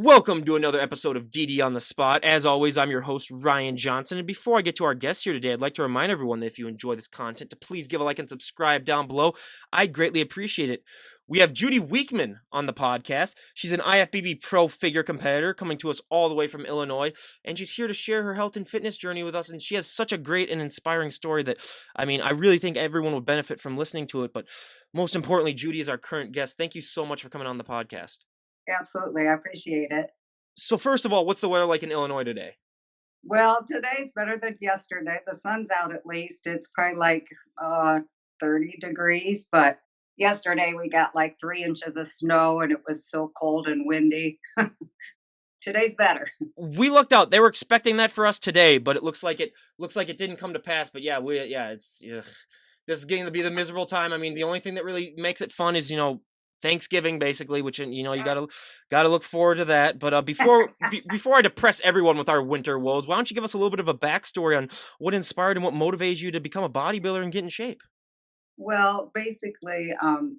Welcome to another episode of DD on the Spot. As always, I'm your host, Ryan Johnson. And before I get to our guests here today, I'd like to remind everyone that if you enjoy this content, to please give a like and subscribe down below. I'd greatly appreciate it. We have Judy Weichman on the podcast. She's an IFBB pro figure competitor coming to us all the way from Illinois, and she's here to share her health and fitness journey with us. And she has such a great and inspiring story that, I really think everyone would benefit from listening to it. But most importantly, Judy is our current guest. Thank you so much for coming on the podcast. Absolutely. I appreciate it. So first of all, what's the weather like in Illinois today? Well, today's better than yesterday. The sun's out at least. It's probably like 30 degrees, but yesterday we got like 3 inches of snow and it was so cold and windy. Today's better. We looked out; they were expecting that for us today, but it looks like it didn't come to pass. But this is getting to be the miserable time. The only thing that really makes it fun is Thanksgiving, basically, which you gotta look forward to that. But before I depress everyone with our winter woes, why don't you give us a little bit of a backstory on what inspired and what motivates you to become a bodybuilder and get in shape? Well, basically,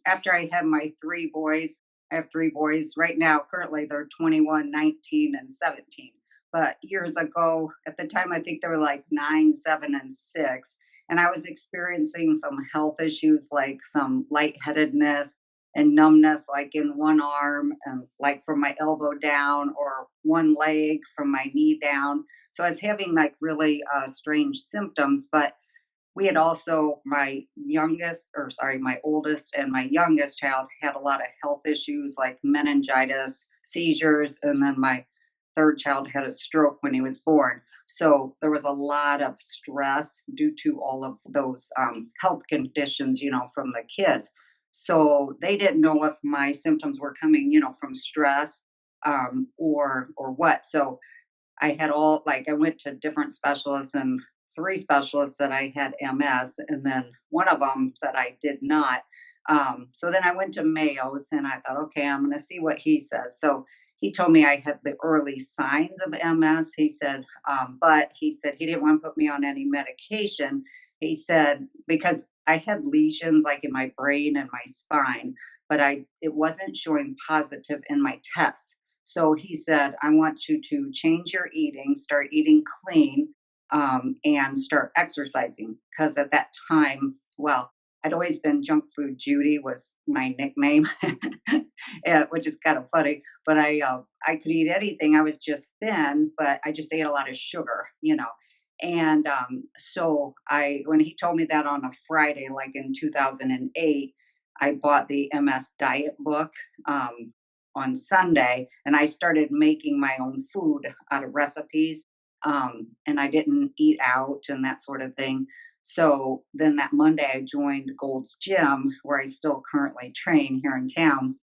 after I had my 3 boys, I have 3 boys right now. Currently, they're 21, 19, and 17. But years ago, at the time, I think they were like 9, 7, and 6. And I was experiencing some health issues like some lightheadedness and numbness, like in one arm and like from my elbow down, or one leg from my knee down. So I was having like really strange symptoms. But we had also my oldest and my youngest child had a lot of health issues like meningitis, seizures, and then my third child had a stroke when he was born. So there was a lot of stress due to all of those health conditions, from the kids. So they didn't know if my symptoms were coming, from stress, or what. So I went to different specialists, and 3 specialists said I had MS, and then one of them said I did not. So then I went to Mayo's, and I thought, okay, I'm going to see what he says. So he told me I had the early signs of MS. He said, but he said he didn't want to put me on any medication. He said because I had lesions like in my brain and my spine, but it wasn't showing positive in my tests. So he said, I want you to change your eating, start eating clean, and start exercising. Because at that time, well, I'd always been Junk Food Judy was my nickname, which is kind of funny. But I could eat anything. I was just thin, but I just ate a lot of sugar. And so when he told me that on a Friday, like in 2008, I bought the MS diet book on Sunday, and I started making my own food out of recipes. And I didn't eat out and that sort of thing. So then that Monday, I joined Gold's Gym, where I still currently train here in town.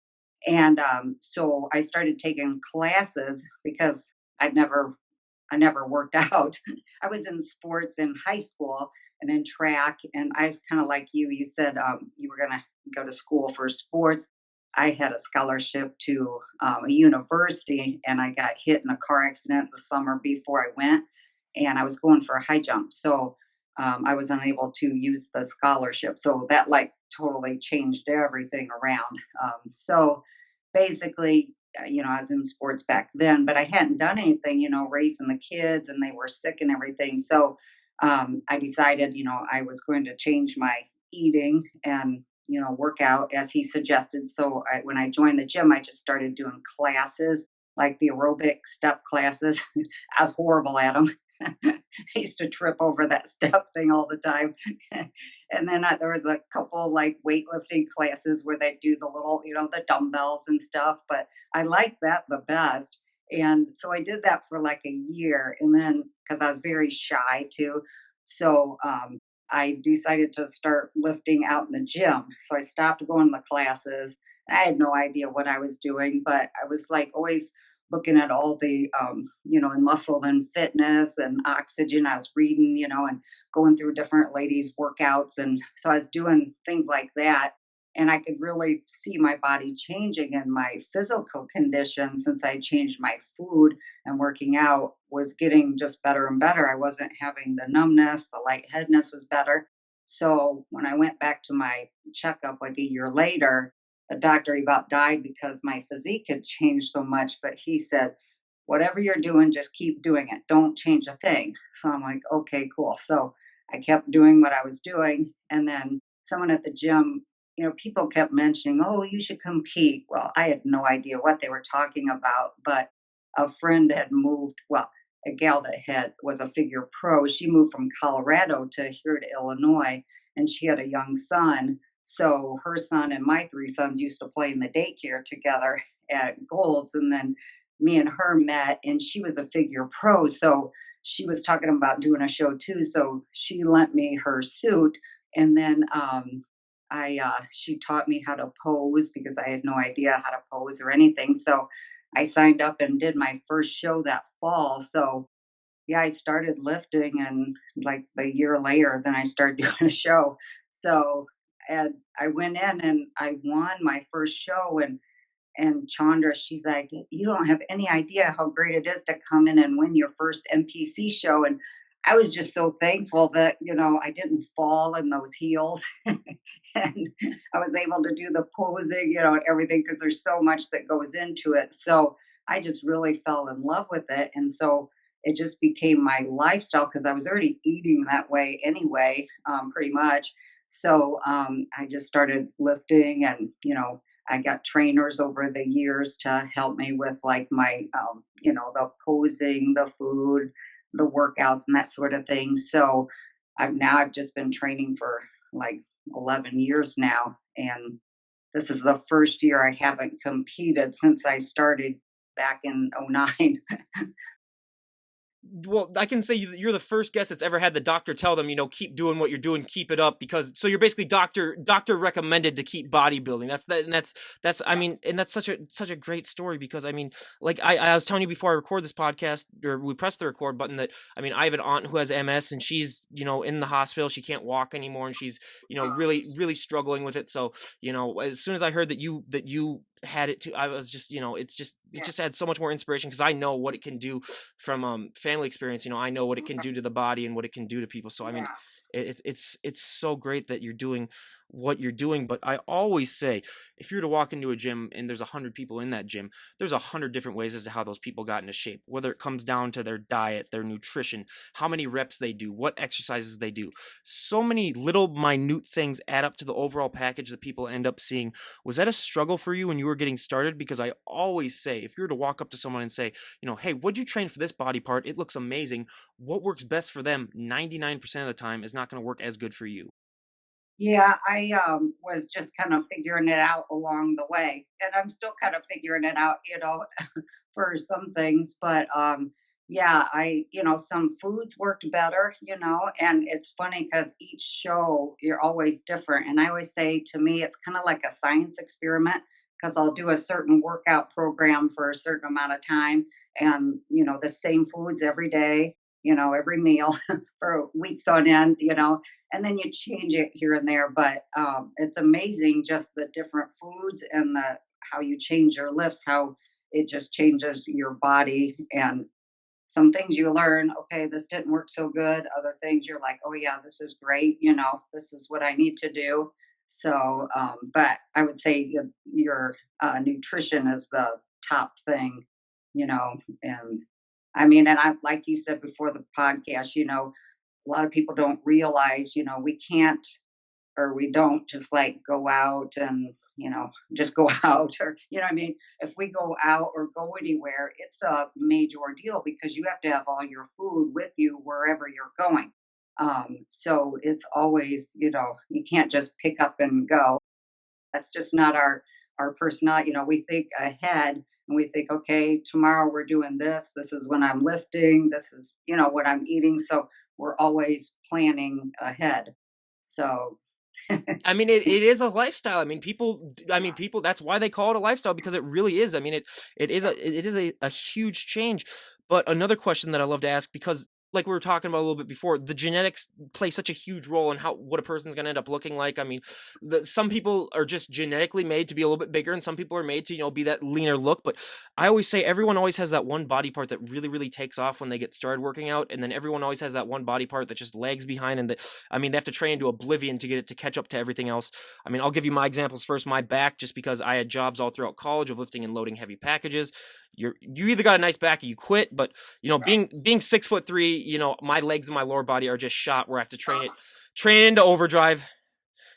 And so I started taking classes because I never worked out. I was in sports in high school and in track, and I was kind of like you. You said you were going to go to school for sports. I had a scholarship to a university, and I got hit in a car accident the summer before I went, and I was going for a high jump. So I was unable to use the scholarship. So that like totally changed everything around. So basically, I was in sports back then, but I hadn't done anything, raising the kids, and they were sick and everything. So I decided, I was going to change my eating and, work out as he suggested. So when I joined the gym, I just started doing classes, like the aerobic step classes. I was horrible at them. I used to trip over that step thing all the time. And then there was a couple like weightlifting classes where they do the little, the dumbbells and stuff. But I liked that the best. And so I did that for like a year. And then because I was very shy too. So I decided to start lifting out in the gym. So I stopped going to classes. I had no idea what I was doing, but I was like always looking at all the, in muscle and fitness and oxygen. I was reading, and going through different ladies' workouts. And so I was doing things like that. And I could really see my body changing, and my physical condition, since I changed my food and working out, was getting just better and better. I wasn't having the numbness, the lightheadedness was better. So when I went back to my checkup like a year later, a doctor. He about died because my physique had changed so much, but he said, whatever you're doing, just keep doing it. Don't change a thing. So I'm like, okay, cool. So I kept doing what I was doing. And then someone at the gym, people kept mentioning, oh, you should compete. Well, I had no idea what they were talking about, but a friend had moved, well, a gal that was a figure pro, she moved from Colorado to here to Illinois, and she had a young son. So her son and my three sons used to play in the daycare together at Gold's, and then me and her met, and she was a figure pro. So she was talking about doing a show too. So she lent me her suit, and then she taught me how to pose because I had no idea how to pose or anything. So I signed up and did my first show that fall. So yeah, I started lifting, and like a year later, then I started doing a show. So and I went in and I won my first show, and Chandra, she's like, "You don't have any idea how great it is to come in and win your first NPC show." And I was just so thankful that, I didn't fall in those heels. And I was able to do the posing, and everything because there's so much that goes into it. So I just really fell in love with it. And so it just became my lifestyle because I was already eating that way anyway, pretty much. So I just started lifting, and, I got trainers over the years to help me with like my, the posing, the food, the workouts, and that sort of thing. So I've just been training for like 11 years now, and this is the first year I haven't competed since I started back in '09. Well, I can say you're the first guest that's ever had the doctor tell them, keep doing what you're doing, keep it up, because so you're basically doctor recommended to keep bodybuilding. That's I mean, and that's such a great story because I mean, like I was telling you before I record this podcast or we press the record button that I mean I have an aunt who has MS and she's in the hospital, she can't walk anymore and she's really struggling with it. So as soon as I heard that you had it too, I was just it Yeah, just had so much more inspiration because I know what it can do from family experience. I know what it can do to the body and what it can do to people. So I mean, yeah, it's so great that you're doing what you're doing. But I always say, if you were to walk into a gym and there's 100 people in that gym, there's 100 different ways as to how those people got into shape. Whether it comes down to their diet, their nutrition, how many reps they do, what exercises they do. So many little minute things add up to the overall package that people end up seeing. Was that a struggle for you when you were getting started? Because I always say, if you were to walk up to someone and say, hey, what'd you train for this body part? It looks amazing. What works best for them 99% of the time is not going to work as good for you. yeah. I was just kind of figuring it out along the way, and I'm still kind of figuring it out, for some things. But yeah, some foods worked better, and it's funny because each show you're always different. And I always say, to me, it's kind of like a science experiment because I'll do a certain workout program for a certain amount of time, and the same foods every day, every meal for weeks on end, and then you change it here and there. But it's amazing just the different foods and the how you change your lifts, how it just changes your body. And some things you learn, okay, this didn't work so good. Other things you're like, oh yeah, this is great. This is what I need to do. So, but I would say your nutrition is the top thing, you know, and I mean, and I, like you said before the podcast, a lot of people don't realize, we can't or we don't just like go out and just go out, or what I mean, if we go out or go anywhere, it's a major ordeal because you have to have all your food with you wherever you're going. So it's always, you can't just pick up and go. That's just not our personality. We think ahead and we think, okay, tomorrow we're doing this, this is when I'm lifting, this is what I'm eating. So we're always planning ahead. So I mean, it is a lifestyle. I mean, people, that's why they call it a lifestyle because it really is. I mean, it is a huge change. But another question that I love to ask, because like we were talking about a little bit before, the genetics play such a huge role in what a person's going to end up looking like. I mean, some people are just genetically made to be a little bit bigger, and some people are made to, be that leaner look. But I always say everyone always has that one body part that really, really takes off when they get started working out, and then everyone always has that one body part that just lags behind, and they have to train into oblivion to get it to catch up to everything else. I mean, I'll give you my examples first. My back, just because I had jobs all throughout college of lifting and loading heavy packages. You either got a nice back or you quit, but being 6'3", my legs and my lower body are just shot where I have to train into overdrive.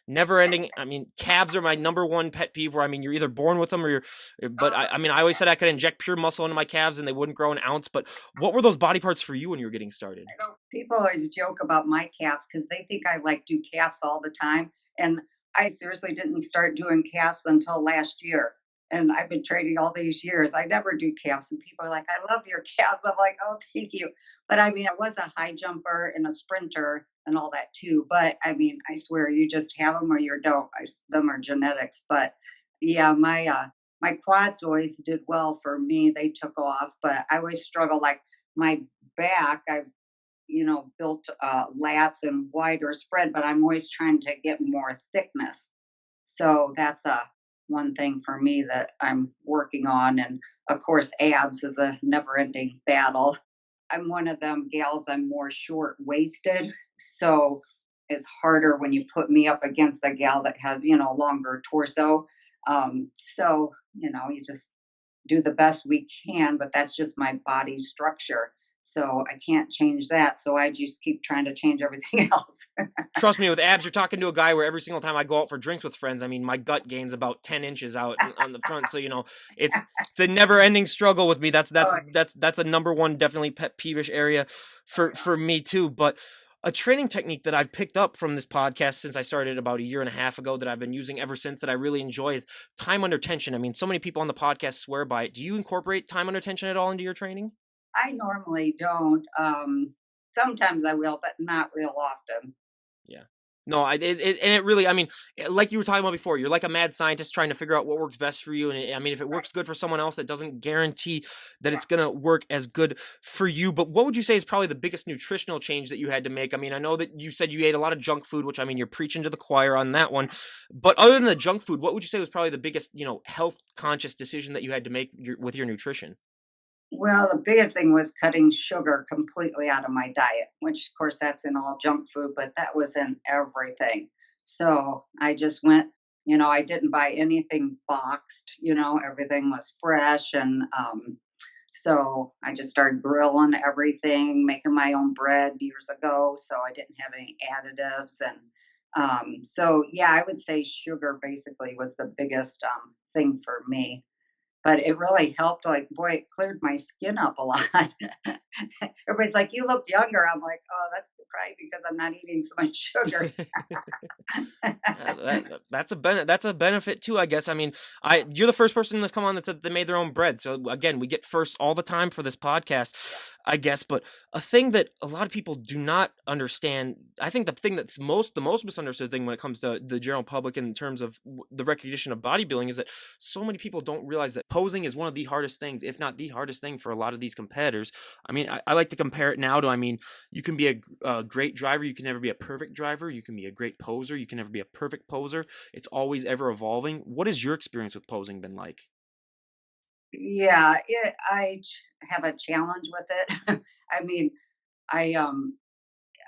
Never ending. I mean, calves are my number one pet peeve where, you're either born with them or but I always said I could inject pure muscle into my calves and they wouldn't grow an ounce. But what were those body parts for you when you were getting started? I know people always joke about my calves because they think I like do calves all the time. And I seriously didn't start doing calves until last year. And I've been training all these years. I never do calves. And people are like, I love your calves. I'm like, oh, thank you. But I was a high jumper and a sprinter and all that too. But I swear you just have them or you don't. Them are genetics. But yeah, my quads always did well for me. They took off, but I always struggle. Like my back, I built lats and wider spread, but I'm always trying to get more thickness. So that's a one thing for me that I'm working on. And of course, abs is a never ending battle. I'm one of them gals, I'm more short waisted. So it's harder when you put me up against a gal that has, longer torso. You just do the best we can, but that's just my body structure. So I can't change that. So I just keep trying to change everything else. Trust me, with abs, you're talking to a guy where every single time I go out for drinks with friends, my gut gains about 10 inches out on the front. So, it's a never ending struggle with me. That's a number one, definitely pet peevish area for me too. But a training technique that I've picked up from this podcast since I started about a year and a half ago that I've been using ever since that I really enjoy is time under tension. So many people on the podcast swear by it. Do you incorporate time under tension at all into your training? I normally don't. Sometimes I will, but not real often. Yeah. No, and it really, like you were talking about before, you're like a mad scientist trying to figure out what works best for you. And if it works good for someone else, that doesn't guarantee that it's going to work as good for you. But what would you say is probably the biggest nutritional change that you had to make? I know that you said you ate a lot of junk food, which you're preaching to the choir on that one. But other than the junk food, what would you say was probably the biggest, health conscious decision that you had to make with your nutrition? Well, the biggest thing was cutting sugar completely out of my diet, which of course that's in all junk food, but that was in everything. So I just went, I didn't buy anything boxed, everything was fresh. And so I just started grilling everything, making my own bread years ago. So I didn't have any additives. And so, yeah, I would say sugar basically was the biggest thing for me, but it really helped. Like, boy, it cleared my skin up a lot. Everybody's like, "You look younger." I'm like, "Oh, that's probably because I'm not eating so much sugar." That's a benefit too, I guess. You're the first person that's come on that said they made their own bread. So again, we get first all the time for this podcast, I guess. But a thing that a lot of people do not understand, I think the thing that's the most misunderstood thing when it comes to the general public in terms of the recognition of bodybuilding is that so many people don't realize that posing is one of the hardest things, if not the hardest thing for a lot of these competitors. I like to compare it now to, you can be a great driver. You can never be a perfect driver. You can be a great poser. You can never be a perfect poser. It's always ever evolving. What has your experience with posing been like? Yeah, have a challenge with it. I mean, I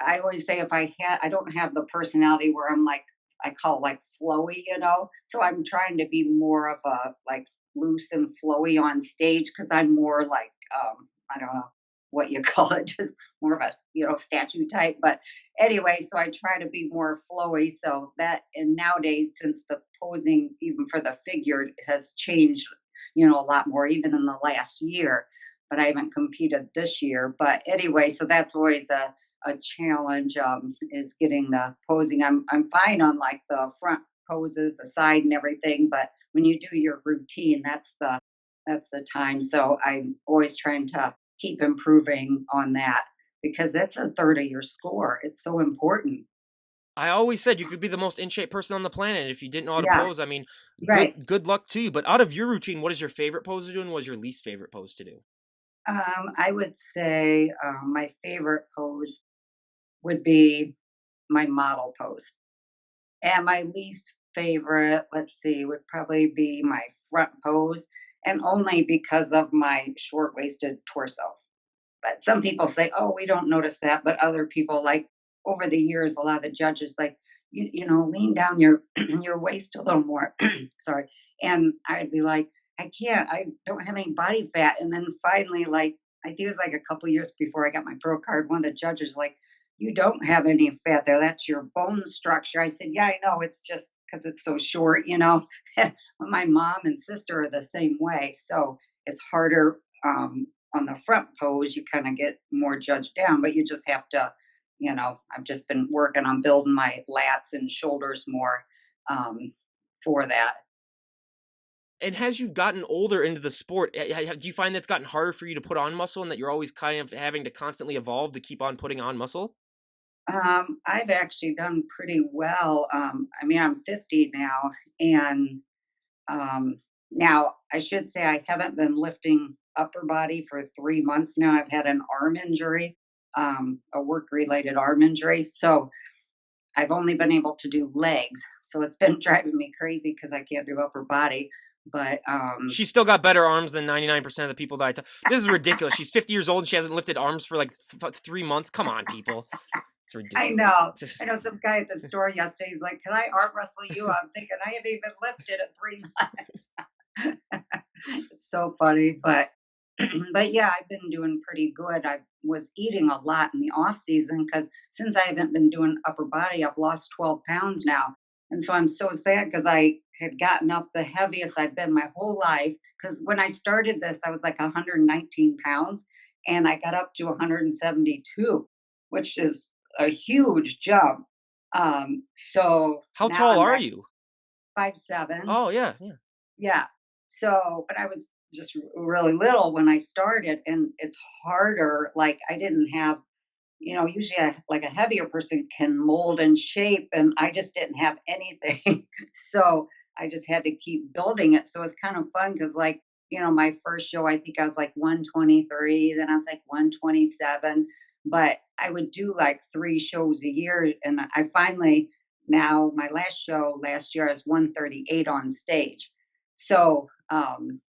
I always say if I don't have the personality where I'm like I call it like flowy, So I'm trying to be more of a like loose and flowy on stage because I'm more like I don't know what you call it, just more of a statue type. But anyway, so I try to be more flowy. So that and nowadays since the posing even for the figure has changed, a lot more even in the last year. But I haven't competed this year. But anyway, so that's always a challenge is getting the posing. I'm fine on like the front poses, the side and everything, but when you do your routine, that's the time. So I'm always trying to keep improving on that because it's a third of your score. It's so important. I always said you could be the most in shape person on the planet. If you didn't know how to Yeah, pose, right. good luck to you. But out of your routine, what is your favorite pose to do and what is your least favorite pose to do? I would say my favorite pose would be my model pose. And my least favorite, let's see, would probably be my front pose, and only because of my short waisted torso. But some people say, "Oh, we don't notice that," but other people, like over the years, a lot of the judges like, lean down your your waist a little more. Sorry, and I'd be like, "I can't. I don't have any body fat." And then finally, like I think it was like a couple years before I got my pro card, one of the judges like, "You don't have any fat there. That's your bone structure." I said, "Yeah, I know. It's just because it's so short, you know." My mom and sister are the same way, so it's harder. On the front pose, you kind of get more judged down, but you just have to, I've just been working on building my lats and shoulders more um, for that. And as you've gotten older into the sport, do you find that's gotten harder for you to put on muscle and that you're always kind of having to constantly evolve to keep on putting on muscle? I've actually done pretty well. I mean, I'm 50 now, and um, now I should say I haven't been lifting upper body for 3 months now. I've had an arm injury, a work related arm injury. So I've only been able to do legs, so it's been driving me crazy because I can't do upper body, but, She's still got better arms than 99% of the people that this is ridiculous. She's 50 years old and she hasn't lifted arms for like 3 months. Come on, people. It's I ridiculous. know. I know some guy at the store yesterday, he's like, "Can I arm wrestle you?" I'm thinking, "I haven't even lifted in 3 months." It's so funny, but but yeah, I've been doing pretty good. I was eating a lot in the off season because since I haven't been doing upper body, I've lost 12 pounds now. And so I'm so sad because I had gotten up the heaviest I've been my whole life. Because when I started this, I was like 119 pounds and I got up to 172, which is a huge jump. So How now tall I'm are back you? 5'7". Oh, yeah, yeah. Yeah. So, but I was just really little when I started, and it's harder. Like I didn't have, usually like a heavier person can mold and shape, and I just didn't have anything. So I just had to keep building it. So it's kind of fun because, like, my first show, I think I was like 123, then I was like 127. But I would do like 3 shows a year, and I finally now my last show last year I was 138 on stage. So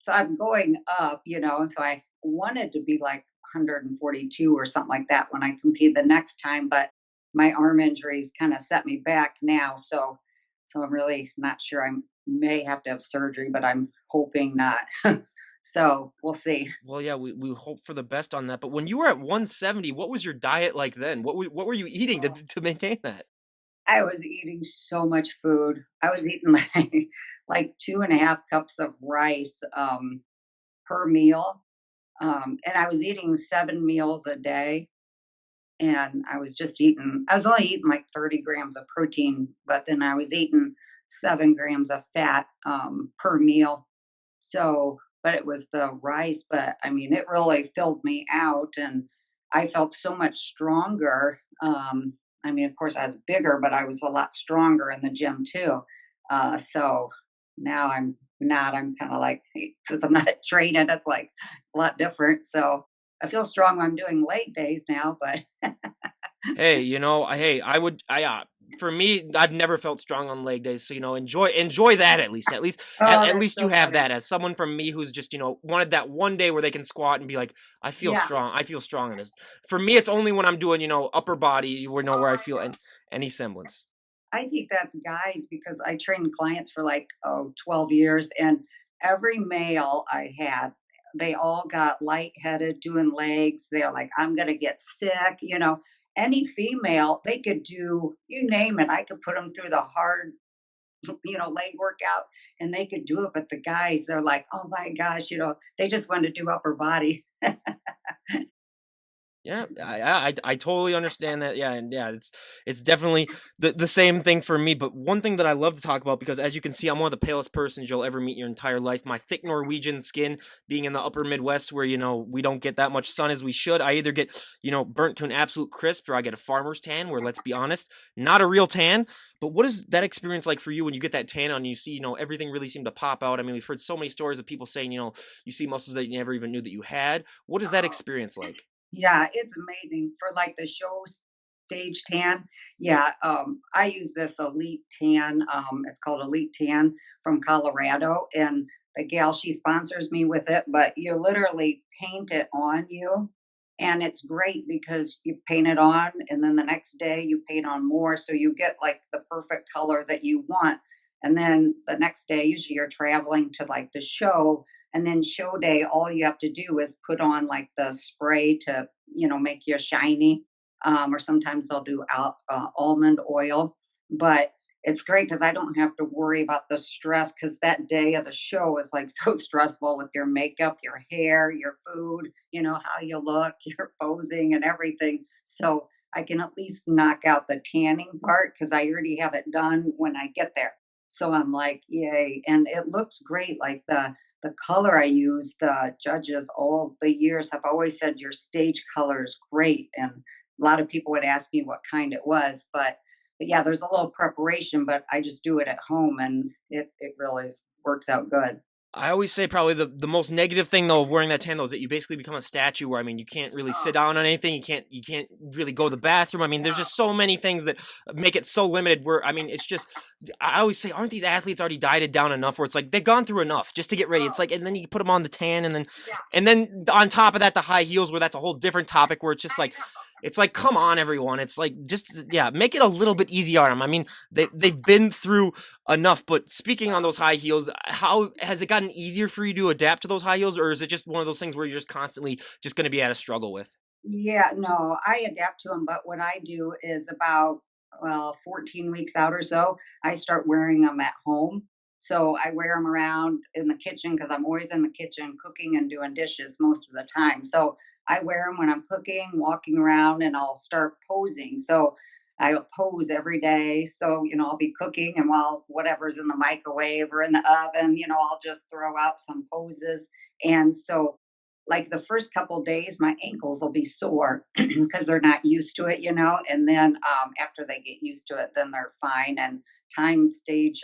I'm going up, so I wanted to be like 142 or something like that when I compete the next time, but my arm injuries kind of set me back now. So I'm really not sure. I may have to have surgery, but I'm hoping not. So we'll see. Well, yeah, we hope for the best on that. But when you were at 170, what was your diet like then? What were you eating to maintain that? I was eating so much food. I was eating like 2.5 cups of rice per meal. And I was eating 7 meals a day. And I was only eating like 30 grams of protein, but then I was eating 7 grams of fat per meal. So, but it was the rice, but I mean, it really filled me out and I felt so much stronger. I mean, of course, I was bigger, but I was a lot stronger in the gym too. So now I'm not, I'm kind of like, since I'm not training, it's like a lot different. So I feel strong when I'm doing leg days now, but Hey, I would, for me, I've never felt strong on leg days. So, enjoy that at least. At, oh, at that's least you so have funny. that as someone from me who's just, wanted that one day where they can squat and be like, I feel Yeah. strong. I feel strong in this. For me, it's only when I'm doing, upper body, where I feel any semblance. I think that's guys because I trained clients for like 12 years and every male I had, they all got lightheaded doing legs. They're like, I'm gonna get sick, Any female, they could do you name it. I could put them through the hard, leg workout and they could do it. But the guys, they're like, oh my gosh, they just want to do upper body. Yeah, I totally understand that. Yeah, and yeah, it's definitely the same thing for me. But one thing that I love to talk about, because as you can see, I'm one of the palest persons you'll ever meet in your entire life. My thick Norwegian skin, being in the upper Midwest, where we don't get that much sun as we should. I either get burnt to an absolute crisp, or I get a farmer's tan, where let's be honest, not a real tan. But what is that experience like for you when you get that tan on? And you see, everything really seemed to pop out. I mean, we've heard so many stories of people saying, you see muscles that you never even knew that you had. What is that experience like? Yeah, it's amazing for like the show stage tan. Yeah, I use this Elite Tan. It's called Elite Tan from Colorado, and the gal she sponsors me with it. But you literally paint it on you, and it's great because you paint it on, and then the next day you paint on more, so you get like the perfect color that you want. And then the next day, usually you're traveling to like the show, and then show day, all you have to do is put on like the spray to, make you shiny. Or sometimes I'll do almond oil. But it's great because I don't have to worry about the stress because that day of the show is like so stressful with your makeup, your hair, your food, how you look, your posing and everything. So I can at least knock out the tanning part because I already have it done when I get there. So I'm like, yay. And it looks great. Like the color I use, the judges all the years have always said your stage color is great. And a lot of people would ask me what kind it was, but yeah, there's a little preparation, but I just do it at home and it really works out good. I always say probably the most negative thing though of wearing that tan though is that you basically become a statue where I mean you can't really sit Oh, down on anything. You can't really go to the bathroom. I mean there's just so many things that make it so limited where I mean it's just I always say aren't these athletes already dieted down enough where it's like they've gone through enough just to get ready. It's oh, like and then you put them on the tan yeah, and then on top of that the high heels where that's a whole different topic where it's like come on everyone. It's like just yeah, make it a little bit easier on them. I mean they've been through enough. But speaking on those high heels, how has it gotten easier for you to adapt to those high heels, or is it just one of those things where you're just constantly just going to be at a struggle with? yeah, no, I adapt to them, but what I do is about, well, 14 weeks out or so, I start wearing them at home. So I wear them around in the kitchen because I'm always in the kitchen cooking and doing dishes most of the time. So I wear them when I'm cooking, walking around, and I'll start posing. So I pose every day. So, I'll be cooking, and while whatever's in the microwave or in the oven, I'll just throw out some poses. And so like the first couple days, my ankles will be sore because they're not used to it, and then after they get used to it, then they're fine. And time stage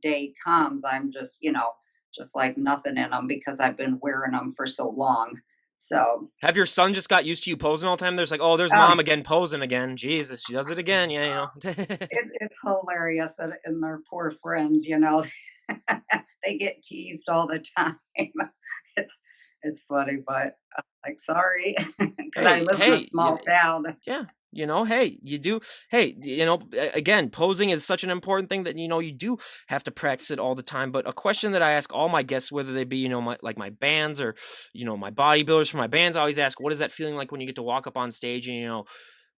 day comes, I'm just, just like nothing in them because I've been wearing them for so long. So, Have your son just got used to you posing all the time? There's like, oh, there's uh, mom again posing again. Jesus, she does it again. Yeah, it's hilarious. And their poor friends, they get teased all the time. it's, it's funny, but like, sorry, because I hey, live in a hey, small town. yeah, hey, you do, hey, again, posing is such an important thing that you do have to practice it all the time. But a question that I ask all my guests, whether they be my bands or my bodybuilders for my bands, I always ask, what is that feeling like when you get to walk up on stage and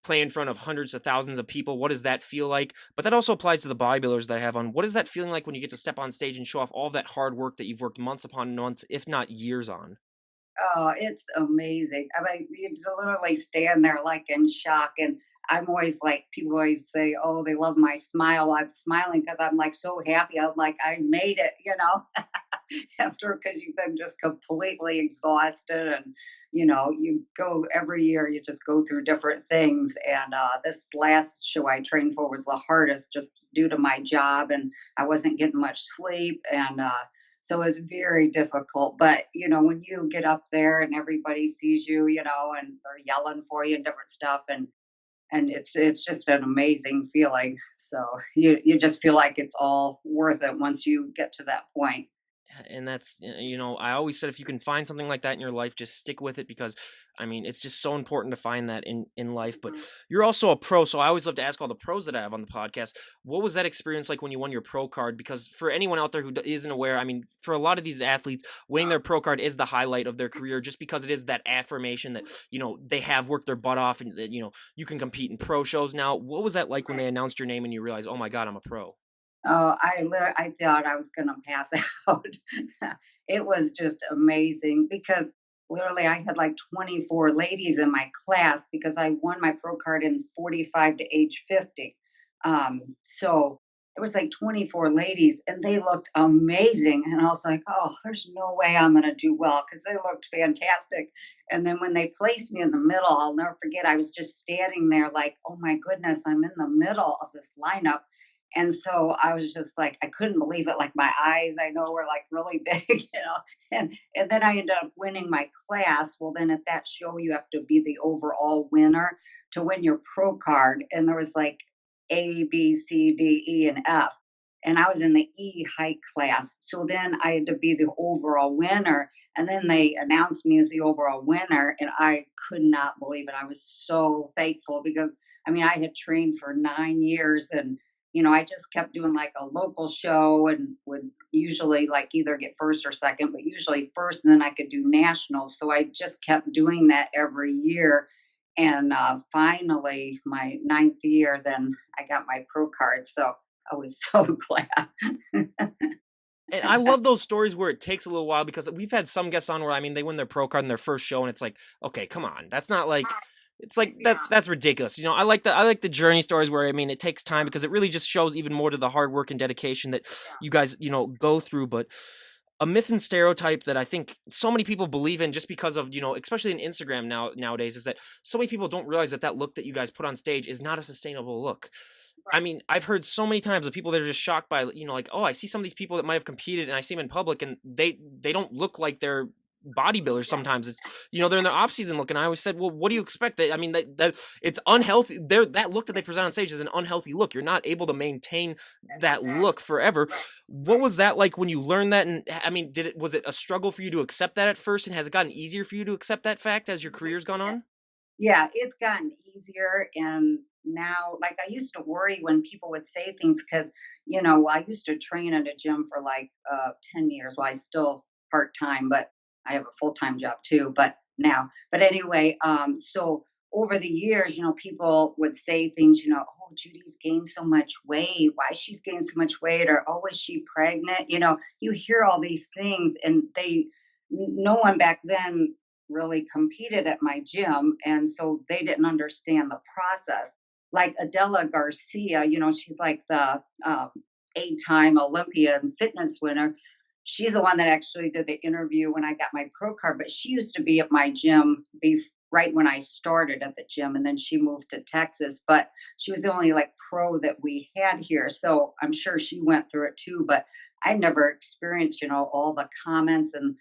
play in front of hundreds of thousands of people? What does that feel like? But that also applies to the bodybuilders that I have on. What is that feeling like when you get to step on stage and show off all that hard work that you've worked months upon months, if not years on? Oh, it's amazing. I mean, you literally stand there like in shock. And I'm always like, people always say, oh, they love my smile. I'm smiling because I'm like so happy. I'm like, I made it, after because you've been just completely exhausted. And, you go every year, you just go through different things. And this last show I trained for was the hardest just due to my job. And I wasn't getting much sleep. And, so it's very difficult. But, when you get up there and everybody sees you, and they're yelling for you and different stuff and it's just an amazing feeling. So you just feel like it's all worth it once you get to that point. And that's I always said if you can find something like that in your life, just stick with it because I mean it's just so important to find that in life. But Mhm. you're also a pro, so I always love to ask all the pros that I have on the podcast, what was that experience like when you won your pro card? Because for anyone out there who isn't aware, I mean for a lot of these athletes, winning their pro card is the highlight of their career just because it is that affirmation that they have worked their butt off and that you can compete in pro shows now. What was that like when they announced your name and you realized, oh my god, I'm a pro? Oh, I thought I was gonna pass out. It was just amazing because literally I had like 24 ladies in my class because I won my pro card in 45 to age 50. So it was like 24 ladies and they looked amazing. And I was like, oh, there's no way I'm going to do well because they looked fantastic. And then when they placed me in the middle, I'll never forget, I was just standing there like, oh my goodness, I'm in the middle of this lineup. And so I was just like, I couldn't believe it. Like my eyes, I know, were like really big, and then I ended up winning my class. Well, then at that show, you have to be the overall winner to win your pro card. And there was like A, B, C, D, E, and F. And I was in the E height class. So then I had to be the overall winner. And then they announced me as the overall winner. And I could not believe it. I was so thankful because I mean, I had trained for 9 years and I just kept doing like a local show and would usually like either get first or second, but usually first, and then I could do nationals. So I just kept doing that every year. And finally, my ninth year, then I got my pro card. So I was so glad. And I love those stories where it takes a little while because we've had some guests on where I mean they win their pro card in their first show and it's like, okay, come on. That's not like it's like Yeah. that's ridiculous. I like the journey stories where I mean it takes time because it really just shows even more to the hard work and dedication that you guys, go through. But a myth and stereotype that I think so many people believe in just because of, especially in Instagram nowadays is that so many people don't realize that that look that you guys put on stage is not a sustainable look. I Right. mean, I've heard so many times of people that are just shocked by, like, oh, I see some of these people that might have competed and I see them in public and they don't look like they're bodybuilders Yeah. sometimes. It's, they're in their off season look. And I always said, well, what do you expect? That I mean, that it's unhealthy. That look that they present on stage is an unhealthy look. You're not able to maintain that look forever. Right. What was that like when you learned that? And I mean, was it a struggle for you to accept that at first? And has it gotten easier for you to accept that fact as your career's gone on? Yeah, it's gotten easier. And now, like, I used to worry when people would say things because, I used to train at a gym for like 10 years. Well, I still part time, but I have a full time job too. But now, but anyway, so over the years, people would say things, oh, Judy's gained so much weight. Why she's gained so much weight? Or, oh, is she pregnant? You hear all these things, and no one back then really competed at my gym, and so they didn't understand the process. Like Adela Garcia, she's like the 8-time Olympian fitness winner. She's the one that actually did the interview when I got my pro card, but she used to be at my gym right when I started at the gym, and then she moved to Texas. But she was the only like pro that we had here, so I'm sure she went through it too. But I never experienced, all the comments and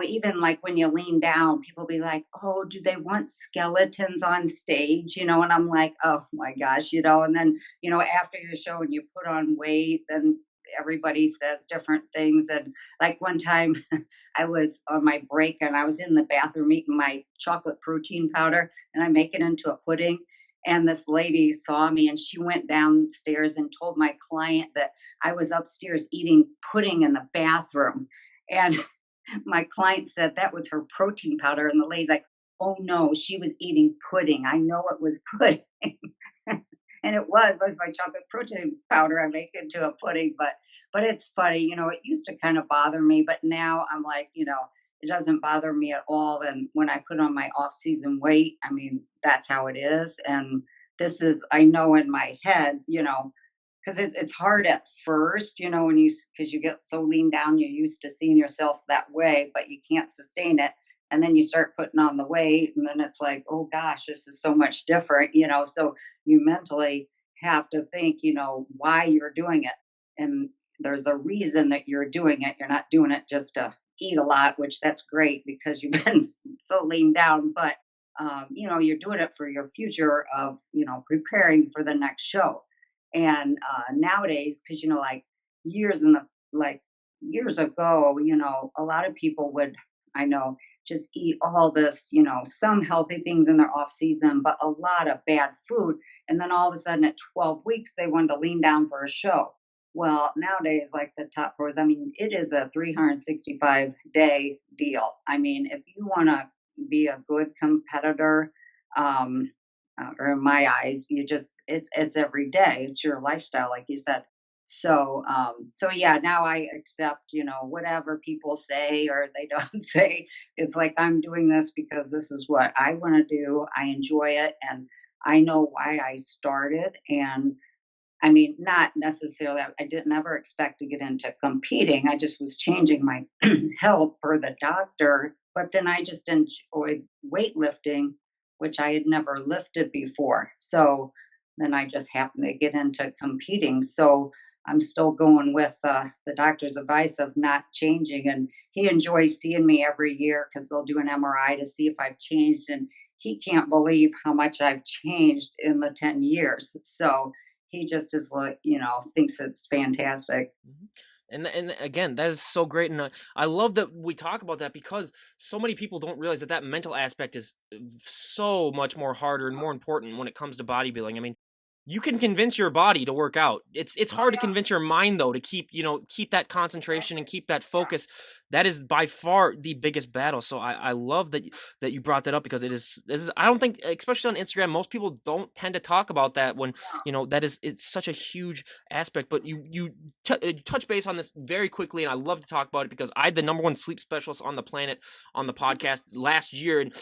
even like when you lean down, people be like, "Oh, do they want skeletons on stage?" And I'm like, "Oh my gosh," and then, after your show and you put on weight, then everybody says different things. And like one time I was on my break and I was in the bathroom eating my chocolate protein powder and I make it into a pudding. And this lady saw me and she went downstairs and told my client that I was upstairs eating pudding in the bathroom. And my client said that was her protein powder, and the lady's like, "Oh no, she was eating pudding. I know it was pudding." And it was my chocolate protein powder I make into a pudding, but it's funny, it used to kind of bother me, but now I'm like, it doesn't bother me at all. And when I put on my off-season weight, I mean, that's how it is. And this is, I know in my head, because it's hard at first, when because you get so lean down, you're used to seeing yourself that way, but you can't sustain it. And then you start putting on the weight, and then it's like, oh gosh, this is so much different, So you mentally have to think, why you're doing it. And there's a reason that you're doing it. You're not doing it just to eat a lot, which that's great because you've been so lean down, but you're doing it for your future of, preparing for the next show. And nowadays, because like years in the like years ago, a lot of people would, I know, just eat all this, some healthy things in their off season, but a lot of bad food. And then all of a sudden at 12 weeks, they wanted to lean down for a show. Well, nowadays, like the top pros, I mean, it is a 365-day deal. I mean, if you want to be a good competitor, or in my eyes, it's every day. It's your lifestyle, like you said. So yeah, now I accept, whatever people say or they don't say. It's like I'm doing this because this is what I want to do. I enjoy it, and I know why I started. And I mean, not necessarily, I didn't ever expect to get into competing. I just was changing my health for the doctor. But then I just enjoyed weightlifting, which I had never lifted before. So then I just happened to get into competing. So I'm still going with the doctor's advice of not changing. And he enjoys seeing me every year because they'll do an MRI to see if I've changed. And he can't believe how much I've changed in the 10 years. So he just is like, thinks it's fantastic. Mhm. And again, that is so great, and I love that we talk about that because so many people don't realize that that mental aspect is so much more harder and more important when it comes to bodybuilding. I mean, you can convince your body to work out. It's hard to convince your mind though to keep that concentration and keep that focus. That is by far the biggest battle. So I love that you brought that up because this is I don't think, especially on Instagram, most people don't tend to talk about that when that is it's such a huge aspect. But you touch base on this very quickly, and I love to talk about it because I had the number one sleep specialist on the planet on the podcast last year, and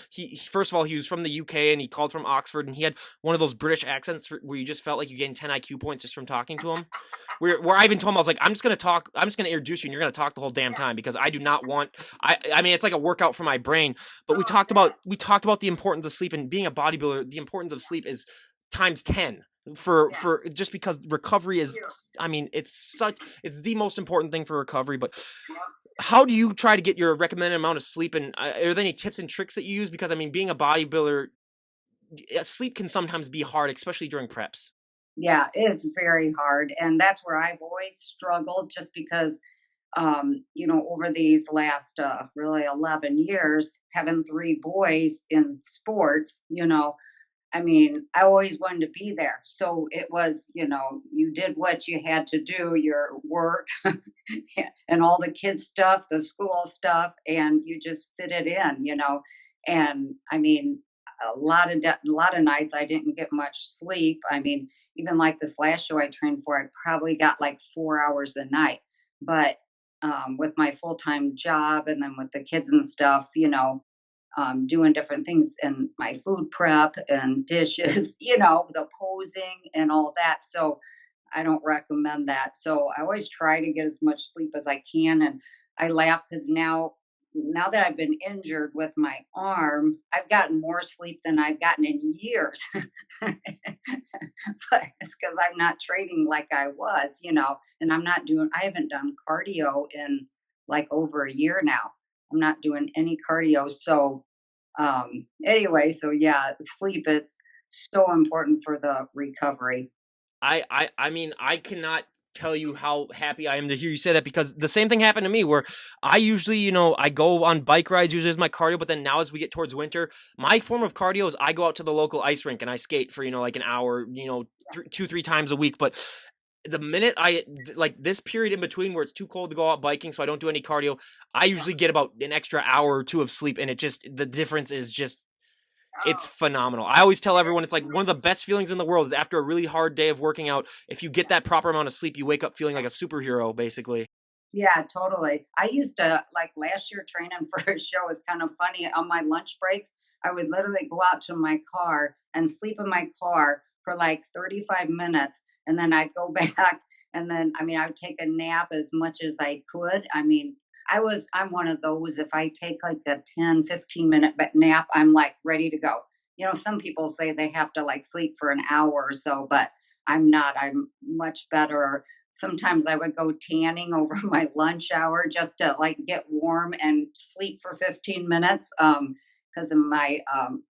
first of all, he was from the UK and he called from Oxford, and he had one of those British accents where you just felt like you gained 10 IQ points just from talking to him. Where I even told him, I was like, I'm just gonna introduce you, and you're gonna talk the whole damn time because I do not want. I mean, it's like a workout for my brain. But we talked about the importance of sleep, and being a bodybuilder, the importance of sleep is times 10 for just because recovery is. I mean, it's the most important thing for recovery. But how do you try to get your recommended amount of sleep, and are there any tips and tricks that you use? Because I mean, being a bodybuilder, sleep can sometimes be hard, especially during preps. Yeah, it's very hard. And that's where I've always struggled just because, over these last really 11 years, having three boys in sports, I mean, I always wanted to be there. So it was, you did what you had to do, your work and all the kids' stuff, the school stuff, and you just fit it in. And I mean, a lot of nights I didn't get much sleep. I mean, even like this last show I trained for, I probably got like 4 hours a night. But with my full time job and then with the kids and stuff, doing different things and my food prep and dishes, the posing and all that. So I don't recommend that. So I always try to get as much sleep as I can. And I laugh because now that I've been injured with my arm, I've gotten more sleep than I've gotten in years. But it's because I'm not training like I was, and I haven't done cardio in like over a year now. I'm not doing any cardio. So anyway, so yeah, sleep, it's so important for the recovery. I mean, I cannot tell you how happy I am to hear you say that because the same thing happened to me where I usually, I go on bike rides usually as my cardio, but then now as we get towards winter, my form of cardio is I go out to the local ice rink and I skate for, like an hour, 2, 3 times a week. But the minute like this period in between where it's too cold to go out biking, so I don't do any cardio, I usually get about an extra hour or two of sleep, and the difference is just it's phenomenal. I always tell everyone it's like one of the best feelings in the world is after a really hard day of working out. If you get that proper amount of sleep, you wake up feeling like a superhero, basically. Yeah, totally. I used to like last year training for a show is kind of funny. On my lunch breaks, I would literally go out to my car and sleep in my car for like 35 minutes. And then I'd go back and then, I mean, I would take a nap as much as I could. I mean, I'm one of those, if I take like a 10, 15 minute nap, I'm like ready to go. Some people say they have to like sleep for an hour or so, but I'm not. I'm much better. Sometimes I would go tanning over my lunch hour just to like get warm and sleep for 15 minutes. Because in my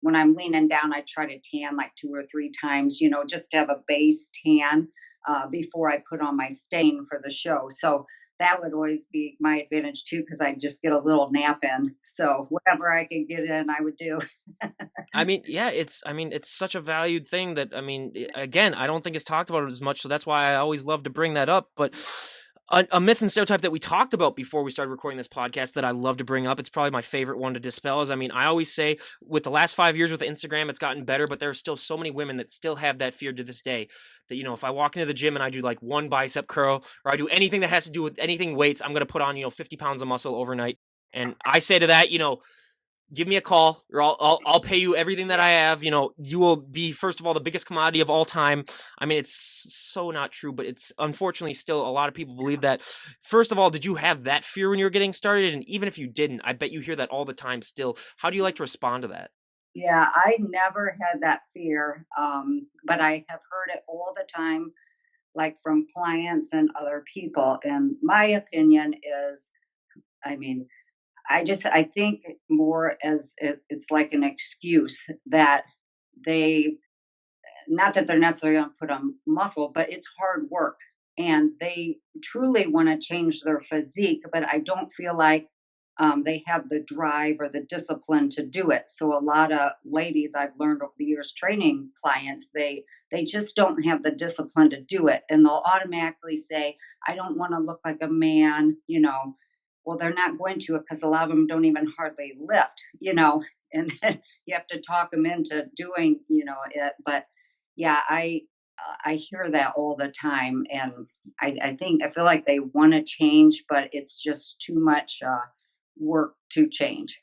when I'm leaning down, I try to tan like 2 or 3 times, just to have a base tan before I put on my stain for the show. So that would always be my advantage too, because I just get a little nap in. So whatever I could get in, I would do. I mean, yeah, it's such a valued thing that again, I don't think it's talked about as much, so that's why I always love to bring that up. But A myth and stereotype that we talked about before we started recording this podcast that I love to bring up, it's probably my favorite one to dispel, is, I mean, I always say with the last 5 years with Instagram, it's gotten better, but there are still so many women that still have that fear to this day that, if I walk into the gym and I do like one bicep curl or I do anything that has to do with anything weights, I'm going to put on, 50 pounds of muscle overnight. And I say to that, give me a call or I'll pay you everything that I have. You will be, first of all, the biggest commodity of all time. I mean, it's so not true, but it's unfortunately still a lot of people believe that. First of all, did you have that fear when you were getting started? And even if you didn't, I bet you hear that all the time still. How do you like to respond to that? Yeah, I never had that fear, but I have heard it all the time, like from clients and other people. And my opinion is, I mean, I think more as it's like an excuse that they, not that they're necessarily going to put on muscle, but it's hard work and they truly want to change their physique, but I don't feel like they have the drive or the discipline to do it. So a lot of ladies I've learned over the years training clients, they just don't have the discipline to do it, and they'll automatically say, "I don't want to look like a man," you know. Well, they're not going to, because a lot of them don't even hardly lift, you know, and then you have to talk them into doing, it. But yeah, I hear that all the time, and I feel like they want to change, but it's just too much work to change.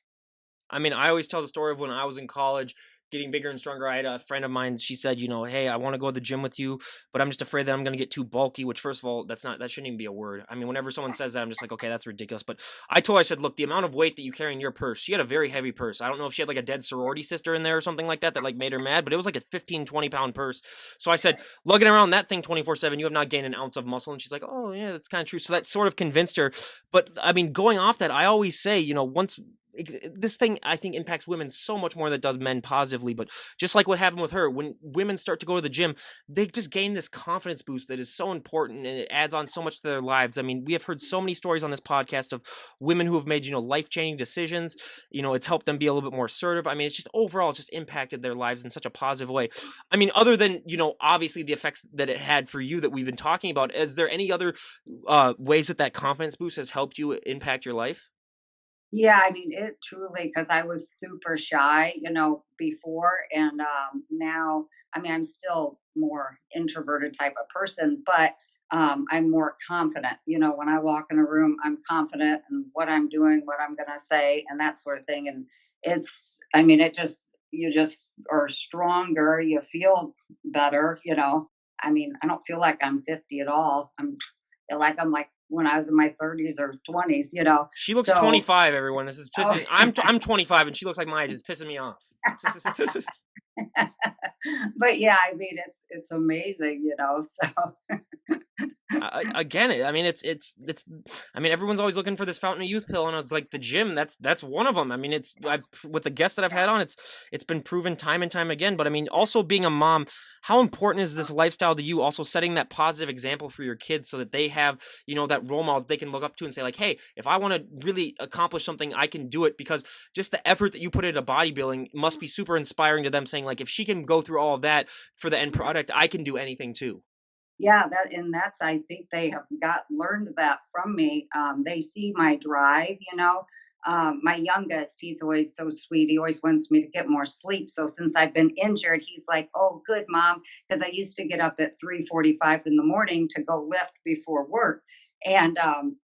I mean, I always tell the story of when I was in college, getting bigger and stronger. I had a friend of mine. She said, hey, I want to go to the gym with you, but I'm just afraid that I'm going to get too bulky. Which, first of all, that shouldn't even be a word. I mean, whenever someone says that, I'm just like, okay, that's ridiculous. But I told her, I said, look, the amount of weight that you carry in your purse. She had a very heavy purse. I don't know if she had like a dead sorority sister in there or something like that like made her mad, but it was like a 15, 20 pound purse. So I said, lugging around that thing 24/7, you have not gained an ounce of muscle. And she's like, oh yeah, that's kind of true. So that sort of convinced her. But I mean, going off that, I always say, once this thing I think impacts women so much more than it does men positively. But just like what happened with her, when women start to go to the gym, they just gain this confidence boost that is so important and it adds on so much to their lives. I mean, we have heard so many stories on this podcast of women who have made, life-changing decisions. It's helped them be a little bit more assertive. I mean, it's just overall it's just impacted their lives in such a positive way. I mean, other than, obviously the effects that it had for you that we've been talking about, is there any other ways that confidence boost has helped you impact your life? Yeah, I mean, it truly, because I was super shy, before, and now, I mean, I'm still more introverted type of person, but I'm more confident. When I walk in a room, I'm confident in what I'm doing, what I'm going to say, and that sort of thing. And I mean, you just are stronger. You feel better. I mean, I don't feel like I'm 50 at all. I'm like when I was in my 30s or 20s. She looks So, 25, everyone. This is oh, pissing. I'm 25 and she looks like my age. It's pissing me off. but yeah, I mean, it's amazing. So Again, I mean, I mean, everyone's always looking for this fountain of youth pill, and I was like, the gym. That's one of them. I mean, with the guests that I've had on, it's been proven time and time again. But I mean, also being a mom, how important is this lifestyle to you? Also setting that positive example for your kids, so that they have, that role model they can look up to and say, like, hey, if I want to really accomplish something, I can do it. Because just the effort that you put into bodybuilding must be super inspiring to them, saying like, if she can go through all of that for the end product, I can do anything too. yeah, that's I think they have got learned that from me. They see my drive. My youngest, he's always so sweet. He always wants me to get more sleep. So since I've been injured, he's like, "Oh, good, mom," because I used to get up at 3:45 in the morning to go lift before work, and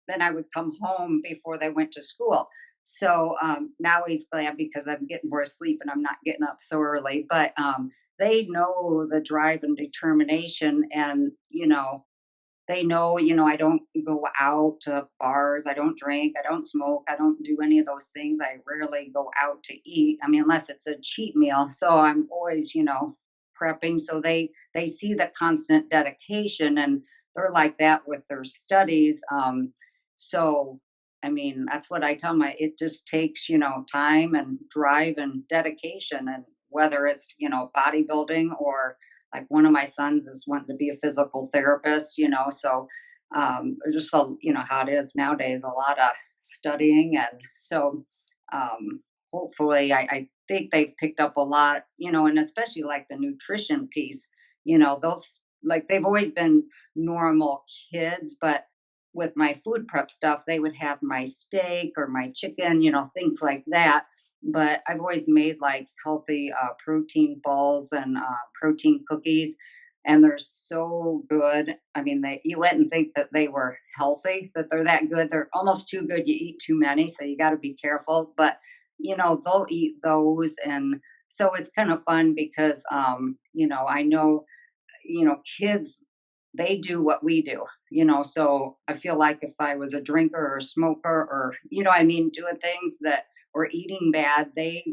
then I would come home before they went to school. So now he's glad because I'm getting more sleep and I'm not getting up so early. But they know the drive and determination, and they know, I don't go out to bars, I don't drink, I don't smoke, I don't do any of those things. I rarely go out to eat. I mean, unless it's a cheat meal. So I'm always, prepping. So they see the constant dedication, and they're like that with their studies. So I mean, that's what I tell my, it just takes, time and drive and dedication. And whether it's, bodybuilding, or like one of my sons is wanting to be a physical therapist. So just how it is nowadays, a lot of studying. And so hopefully I think they've picked up a lot, and especially like the nutrition piece, those, like, they've always been normal kids, but with my food prep stuff, they would have my steak or my chicken, things like that. But I've always made like healthy protein balls and protein cookies, and they're so good. I mean, you wouldn't think that they were healthy, that they're that good. They're almost too good. You eat too many, so you got to be careful. But they'll eat those, and so it's kind of fun because I know kids, they do what we do, so I feel like if I was a drinker or a smoker or, I mean, doing things that or eating bad, they,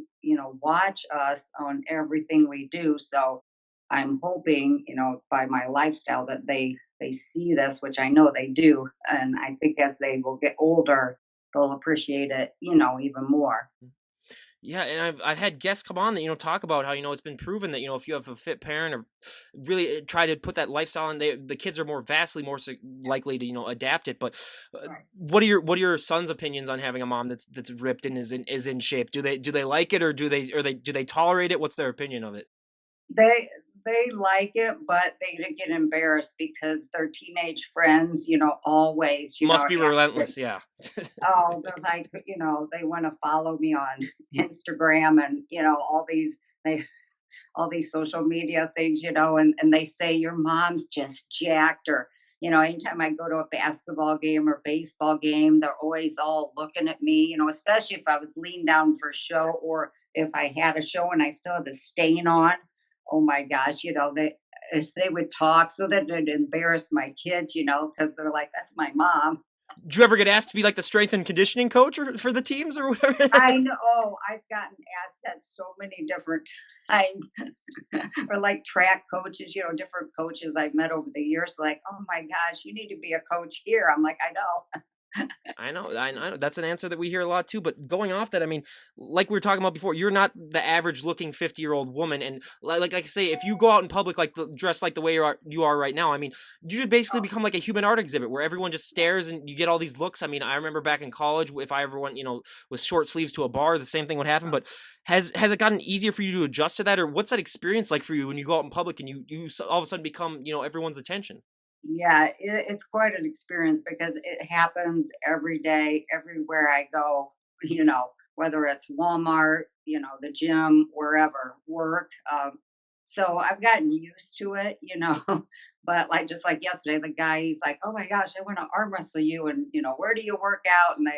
watch us on everything we do. So I'm hoping, by my lifestyle that they see this, which I know they do. And I think as they will get older, they'll appreciate it, even more. Yeah, and I've had guests come on that talk about how it's been proven that if you have a fit parent or really try to put that lifestyle in, the kids are more vastly more likely to adapt it. But Right. what are your son's opinions on having a mom that's ripped and is in shape? Do they like it, or do they tolerate it? What's their opinion of it? They like it, but they get embarrassed because their teenage friends, always, Must be ask. relentless, yeah. Oh, they're like, they wanna follow me on Instagram and, they all these social media things, and they say your mom's just jacked, or, anytime I go to a basketball game or baseball game, they're always all looking at me, especially if I was leaned down for show or if I had a show and I still had the stain on. Oh my gosh, they would talk so that it embarrassed my kids, because they're like, that's my mom. Do you ever get asked to be like the strength and conditioning coach for the teams or whatever? I know. Oh, I've gotten asked that so many different times. Or like track coaches, different coaches I've met over the years, like, oh my gosh, you need to be a coach here. I'm like, I know. I know. That's an answer that we hear a lot too. But going off that, I mean, like we were talking about before, you're not the average looking 50-year-old woman. And like I say, if you go out in public, like dressed like the way you are right now, I mean, you should basically Oh, become like a human art exhibit where everyone just stares and you get all these looks. I mean, I remember back in college, if I ever went, with short sleeves to a bar, the same thing would happen. But has it gotten easier for you to adjust to that, or what's that experience like for you when you go out in public and you all of a sudden become everyone's attention? yeah, it's quite an experience because it happens every day, everywhere I go, whether it's Walmart, the gym, wherever, work. So I've gotten used to it, but like just like yesterday, the guy, he's like, "Oh my gosh, I want to arm wrestle you," and where do you work out? And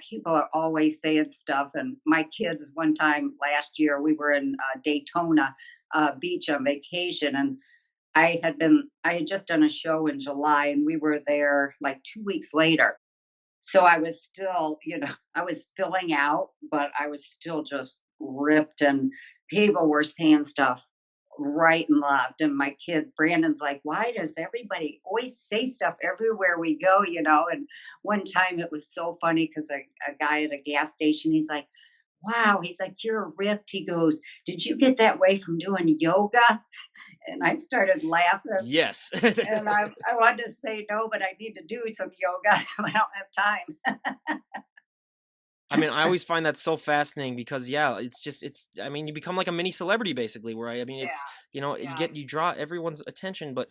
people are always saying stuff. And my kids, one time last year, we were in Daytona Beach on vacation, and I had just done a show in July, and we were there like 2 weeks later. So I was still, I was filling out, but I was still just ripped, and people were saying stuff right and left. And my kid Brandon's like, "Why does everybody always say stuff everywhere we go?" And one time it was so funny because a guy at a gas station, he's like, "Wow," he's like, "You're ripped." He goes, "Did you get that way from doing yoga?" And I started laughing, Yes. and I wanted to say no, but I need to do some yoga. I don't have time. I mean, I always find that so fascinating because yeah, I mean, you become like a mini celebrity basically where I mean, it's, Yeah, yeah. you draw everyone's attention. But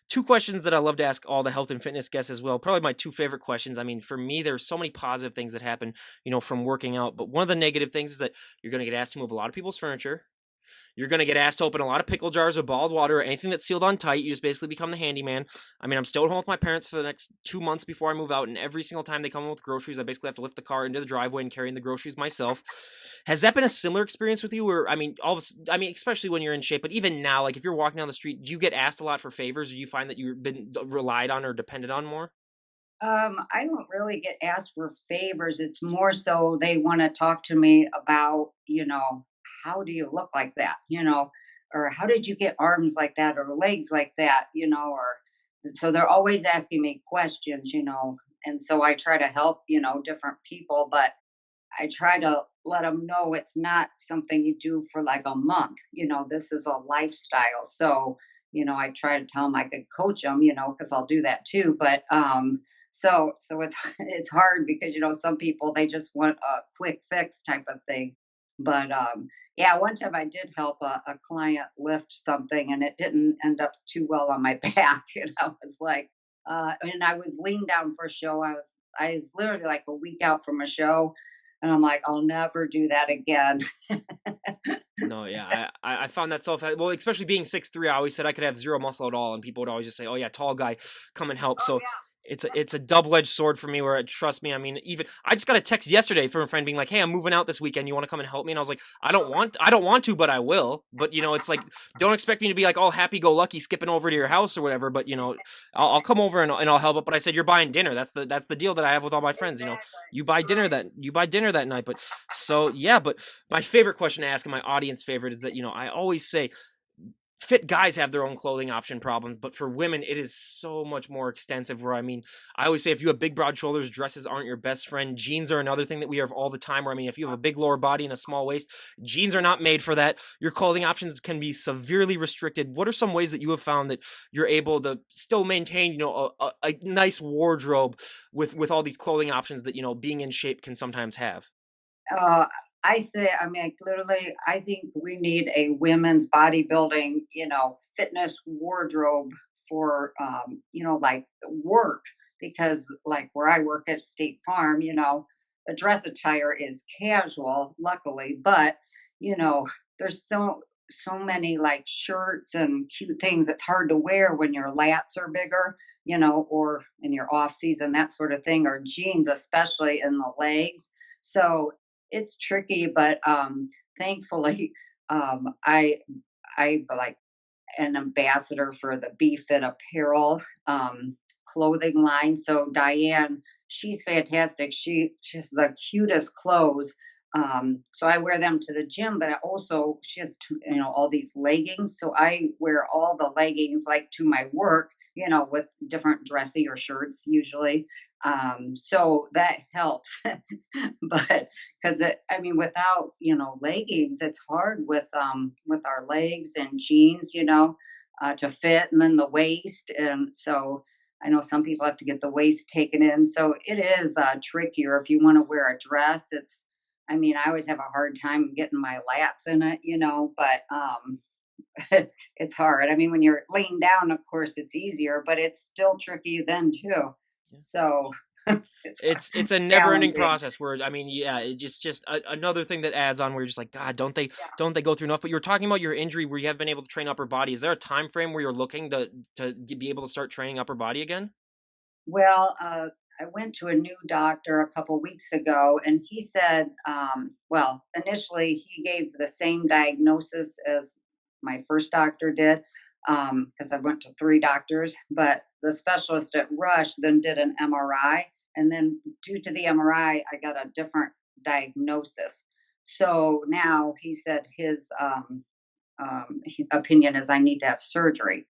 two questions that I love to ask all the health and fitness guests as well. Probably my two favorite questions. I mean, for me, there's so many positive things that happen, from working out, but one of the negative things is that you're going to get asked to move a lot of people's furniture. You're going to get asked to open a lot of pickle jars of bottled water or anything that's sealed on tight. You just basically become the handyman. I mean, I'm still at home with my parents for the next 2 months before I move out, and every single time they come in with groceries, I basically have to lift the car into the driveway and carry in the groceries myself. Has that been a similar experience with you? Or I mean, I mean, especially when you're in shape, but even now, like if you're walking down the street, do you get asked a lot for favors, or you find that you've been relied on or depended on more? I don't really get asked for favors. It's more so they want to talk to me about, how do you look like that, or how did you get arms like that or legs like that, or so they're always asking me questions, and so I try to help, different people, but I try to let them know it's not something you do for like a month. This is a lifestyle. So, I try to tell them I could coach them, because I'll do that too. But so it's it's hard because some people, they just want a quick fix type of thing. But yeah, one time I did help a client lift something, and it didn't end up too well on my back, and I was like, And I was leaned down for a show. I was literally like a week out from a show, and I'm like, I'll never do that again. No, yeah, I found that well, especially being 6'3", I always said I could have zero muscle at all, and people would always just say, "Oh yeah, tall guy, come and help." Oh So yeah. it's a double edged sword for me. Where trust me, I mean, even I just got a text yesterday from a friend being like, "Hey, I'm moving out this weekend. You want to come and help me?" And I was like, I don't want to, but I will." But it's like, don't expect me to be like all happy go lucky skipping over to your house or whatever. But I'll come over and I'll help. But I said you're buying dinner. That's the deal that I have with all my friends. Exactly. Right. You buy dinner that night. But so yeah, but my favorite question to ask, and my audience favorite, is that I always say fit guys have their own clothing option problems, but for women it is so much more extensive. Where I mean, I always say if you have big broad shoulders, dresses aren't your best friend. Jeans are another thing that we have all the time. Where I mean, if you have a big lower body and a small waist, jeans are not made for that. Your clothing options can be severely restricted. What are some ways that you have found that you're able to still maintain a nice wardrobe with all these clothing options that being in shape can sometimes have? Uh, I say, I mean, like, literally, I think we need a women's bodybuilding, fitness wardrobe for, like work, because like where I work at State Farm, the dress attire is casual, luckily, but you know, there's so many like shirts and cute things. It's hard to wear when your lats are bigger, or in your off season, that sort of thing, or jeans, especially in the legs. So it's tricky, but thankfully, I like an ambassador for the BFit apparel clothing line. So Diane, she's fantastic. She's the cutest clothes. So I wear them to the gym, but I also she has all these leggings. So I wear all the leggings like to my work, with different dressier shirts usually. So that helps. But because I mean, without leggings, it's hard with our legs and jeans, to fit, and then the waist, and so I know some people have to get the waist taken in, so it is trickier if you want to wear a dress. I mean, I always have a hard time getting my lats in it, but it's hard. I mean, when you're laying down, of course, it's easier, but it's still tricky then too. So it's It's a never ending challenging. process where I mean, yeah, it's just another thing that adds on where you're just like, God, Yeah. don't they go through enough? But you were talking about your injury where you have been able to train upper body. Is there a time frame where you're looking to be able to start training upper body again? Well, I went to a new doctor a couple weeks ago, and he said, well, initially he gave the same diagnosis as my first doctor did, because I went to three doctors, but the specialist at Rush then did an MRI, and then due to the MRI, I got a different diagnosis. So now he said his opinion is I need to have surgery.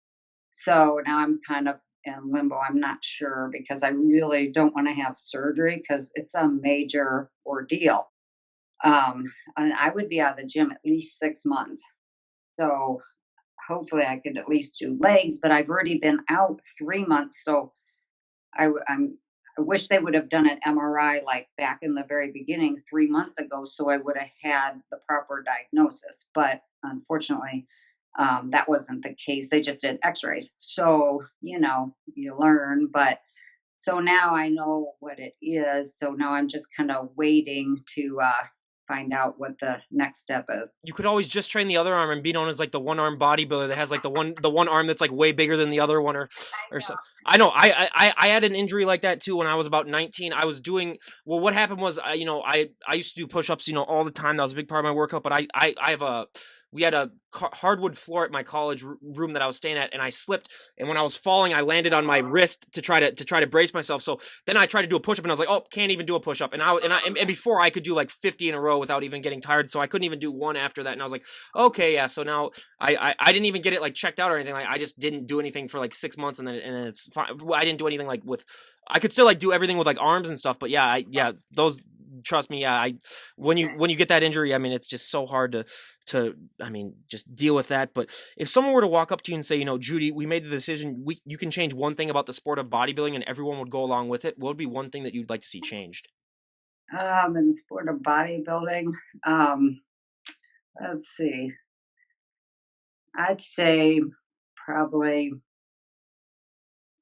So now I'm kind of in limbo. I'm not sure because I really don't want to have surgery because it's a major ordeal. And I would be out of the gym at least 6 months. So hopefully I could at least do legs, but I've already been out 3 months. So I wish they would have done an MRI like back in the very beginning 3 months ago, so I would have had the proper diagnosis. But unfortunately, that wasn't the case. They just did X-rays. So you learn. But so now I know what it is. So now I'm just kind of waiting to find out what the next step is. You could always just train the other arm and be known as like the one arm bodybuilder that has like the one arm that's like way bigger than the other one, or so. I know I had an injury like that too when I was about 19. I was doing well. What happened was I used to do push ups all the time. That was a big part of my workout. But I have a we had a hardwood floor at my college room that I was staying at, and I slipped. And when I was falling, I landed on my wrist to try to brace myself. So then I tried to do a push up, and I was like, oh, can't even do a push up. And before I could do like 50 in a row without even getting tired, so I couldn't even do one after that. And I was like, okay, yeah. So now I didn't even get it like checked out or anything. Like I just didn't do anything for like 6 months, and then it's fine. I didn't do anything like with. I could still like do everything with like arms and stuff, but yeah, those trust me, yeah, I when you get that injury, I mean, it's just so hard to I mean, just deal with that. But if someone were to walk up to you and say, Judy, we made the decision, you can change one thing about the sport of bodybuilding, and everyone would go along with it. What would be one thing that you'd like to see changed? In the sport of bodybuilding, um, let's see. I'd say probably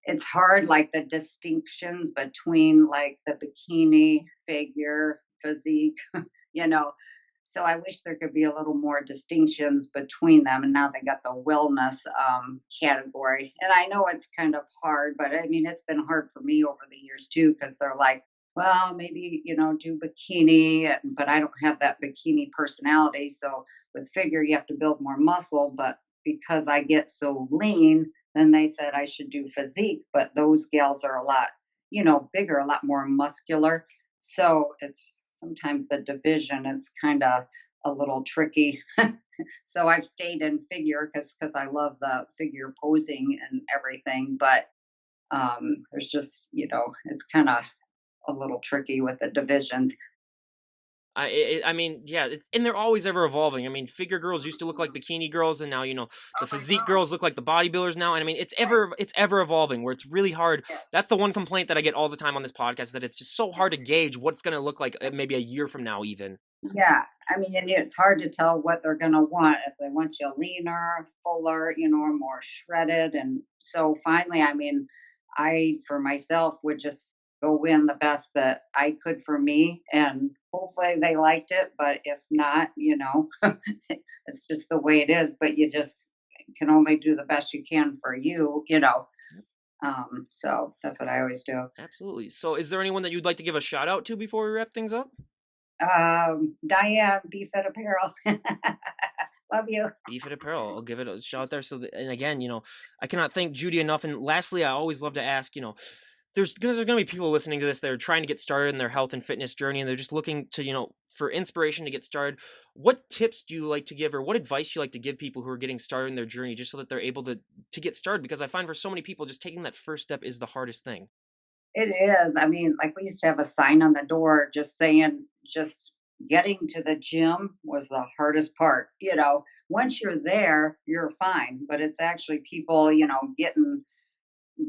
it's hard, like the distinctions between like the bikini figure, physique, you know. So I wish there could be a little more distinctions between them. And now they got the wellness category. And I know it's kind of hard, but I mean, it's been hard for me over the years too, because they're like, well, maybe, do bikini, but I don't have that bikini personality. So with figure, you have to build more muscle. But because I get so lean, then they said I should do physique, but those gals are a lot, bigger, a lot more muscular. So it's sometimes the division, it's kind of a little tricky. So I've stayed in figure because I love the figure posing and everything. But there's just, it's kind of a little tricky with the divisions. I mean, yeah, it's and they're always ever evolving. I mean, figure girls used to look like bikini girls, and now the Oh my physique God. girls look like the bodybuilders now. And I mean, Right. it's ever evolving. Where it's really hard. Yeah. That's the one complaint that I get all the time on this podcast, is that it's just so hard to gauge what's going to look like maybe a year from now, even. Yeah, I mean, and it's hard to tell what they're gonna want, if they want you leaner, fuller, or more shredded, and so finally, I mean, I, for myself, would just go in the best that I could for me, and hopefully they liked it, but if not, it's just the way it is, but you just can only do the best you can for you. So that's what I always do. Absolutely. So, is there anyone that you'd like to give a shout out to before we wrap things up? Diane, Beef Fed Apparel. Love you. Beef It Apparel. I'll give it a shout there. So, and again, I cannot thank Judy enough. And lastly, I always love to ask, there's going to be people listening to this that are trying to get started in their health and fitness journey, and they're just looking to, for inspiration to get started. What tips do you like to give, or what advice do you like to give people who are getting started in their journey, just so that they're able to get started? Because I find for so many people, just taking that first step is the hardest thing. It is. I mean, like we used to have a sign on the door just saying, just getting to the gym was the hardest part. Once you're there, you're fine. But it's actually people,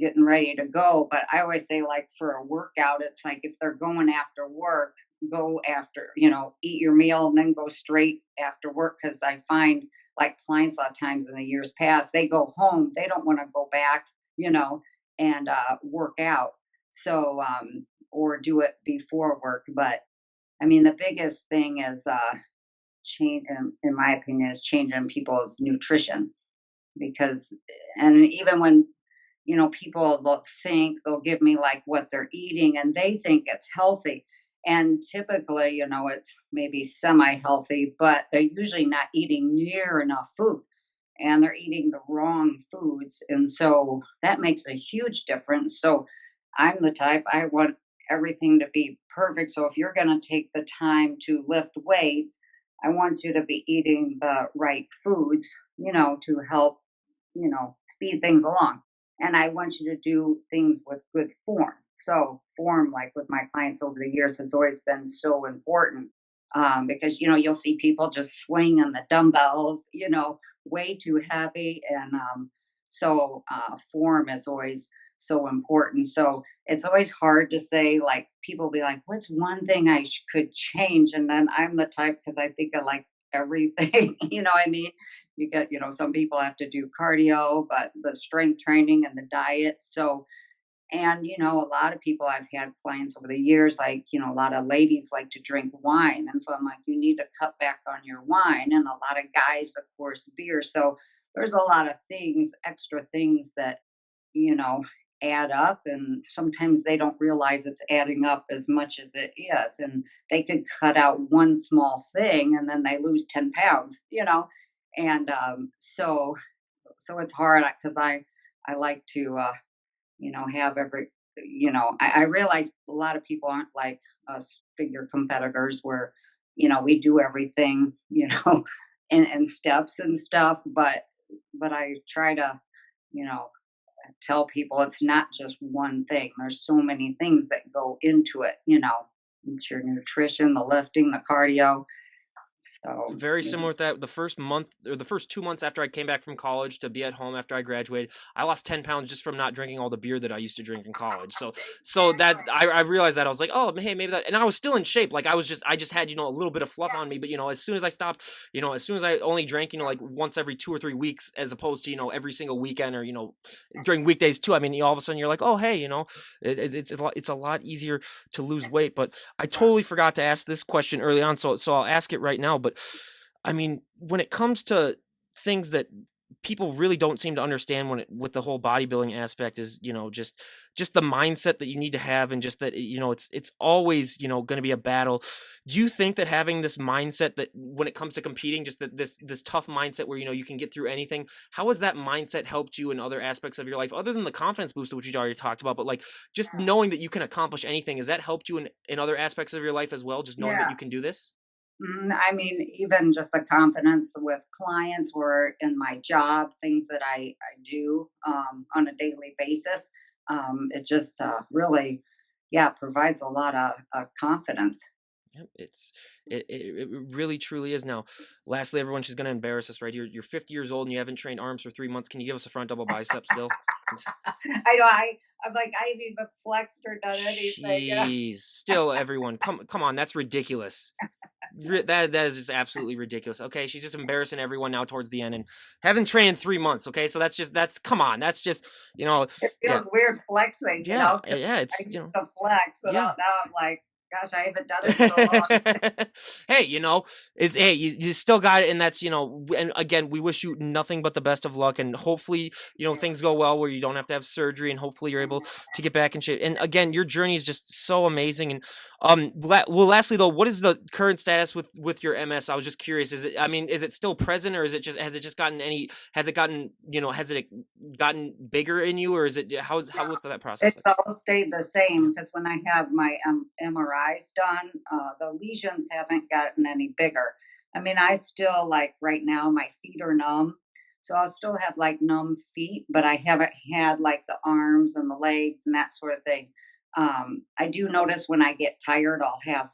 getting ready to go. But I always say, like for a workout, it's like if they're going after work, go after, eat your meal and then go straight after work. Because I find like clients a lot of times in the years past, they go home, they don't want to go back, you know, and work out. So, or do it before work. But I mean, the biggest thing is change, in my opinion, is changing people's nutrition because, and even when people will think they'll give me like what they're eating and they think it's healthy. And typically, it's maybe semi healthy, but they're usually not eating near enough food and they're eating the wrong foods. And so that makes a huge difference. So I'm the type, I want everything to be perfect. So if you're going to take the time to lift weights, I want you to be eating the right foods, to help, speed things along. And I want you to do things with good form. So, form, like with my clients over the years, has always been so important because, you'll see people just swinging the dumbbells, way too heavy. And form is always so important. So, it's always hard to say, like, people be like, what's one thing I could change? And then I'm the type, because I think of like everything, what I mean? You get, some people have to do cardio, but the strength training and the diet. So, and, a lot of people, I've had clients over the years, like, a lot of ladies like to drink wine. And so I'm like, you need to cut back on your wine. And a lot of guys, of course, beer. So there's a lot of things, extra things that, you know, add up. And sometimes they don't realize it's adding up as much as it is. And they could cut out one small thing and then they lose 10 pounds. And so it's hard because I like to, have every, I realize a lot of people aren't like us figure competitors where, we do everything, in steps and stuff. But I try to, you know, tell people it's not just one thing. There's so many things that go into it. It's your nutrition, the lifting, the cardio. So, Very yeah. similar with that. The first month or the first 2 months after I came back from college to be at home after I graduated, I lost 10 pounds just from not drinking all the beer that I used to drink in college. So that I realized that I was like, oh, hey, maybe that, and I was still in shape. Like I just had, a little bit of fluff on me. But, as soon as I stopped, as soon as I only drank, like once every 2 or 3 weeks, as opposed to, every single weekend or, during weekdays too. I mean, all of a sudden you're like, oh, hey, it's a lot easier to lose weight. But I totally forgot to ask this question early on. So I'll ask it right now. But I mean, when it comes to things that people really don't seem to understand with the whole bodybuilding aspect is, just the mindset that you need to have, and just that, it's always, going to be a battle. Do you think that having this mindset, that when it comes to competing, just that this tough mindset where, you can get through anything, how has that mindset helped you in other aspects of your life other than the confidence boost, which you already talked about, but like just knowing that you can accomplish anything, has that helped you in other aspects of your life as well, just knowing that Yeah. you can do this? I mean, even just the confidence with clients or in my job, things that I do on a daily basis, it just really, yeah, provides a lot of confidence. Yep, it really truly is. Now, lastly, everyone, she's gonna embarrass us right here. You're 50 years old and you haven't trained arms for 3 months. Can you give us a front double bicep still? I know I'm like I haven't even flexed or done anything. Jeez, still everyone, come on, that's ridiculous. That is just absolutely ridiculous. Okay, she's just embarrassing everyone now towards the end, and haven't trained in 3 months. Okay, so that's come on, that's just It yeah, feels weird flexing, yeah, 'cause yeah. I It's used to flex, so yeah. now I'm like, gosh, I haven't done it in so long. Hey, it's hey, you still got it, and that's and again, we wish you nothing but the best of luck, and hopefully, things go well where you don't have to have surgery, and hopefully you're able to get back in shape. And again, your journey is just so amazing. And well, lastly though, what is the current status with your MS? I was just curious. I mean, is it still present, or has it just gotten has it gotten, has it gotten bigger in you, or is it what's that process It's like? all stayed the Yeah. same because when I have my MRIs done, the lesions haven't gotten any bigger. I mean, I still like right now, my feet are numb. So I'll still have like numb feet, but I haven't had like the arms and the legs and that sort of thing. I do notice when I get tired, I'll have,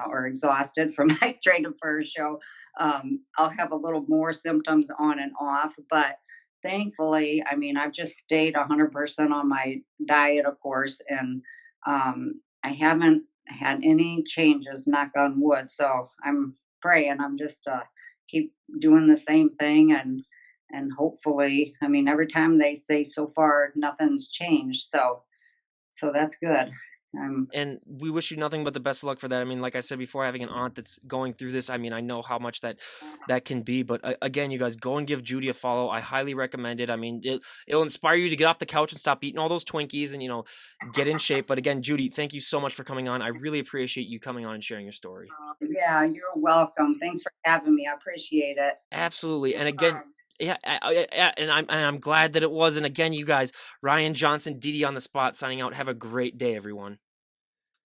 or exhausted from my training for a show, I'll have a little more symptoms on and off. But thankfully, I mean, I've just stayed 100% on my diet, of course, and I haven't had any changes, knock on wood. So I'm praying. I'm just keep doing the same thing, and hopefully, I mean, every time they say so far nothing's changed. So that's good. And we wish you nothing but the best of luck for that. I mean, like I said before, having an aunt that's going through this, I mean, I know how much that can be. But again, you guys, go and give Judy a follow. I highly recommend it. I mean, it'll inspire you to get off the couch and stop eating all those Twinkies, and get in shape. But again, Judy, thank you so much for coming on. I really appreciate you coming on and sharing your story. Yeah, you're welcome. Thanks for having me. I appreciate it. Absolutely. And again, yeah, and I'm glad that it was. And again, you guys, Ryan Johnson, Didi on the spot, signing out. Have a great day, everyone.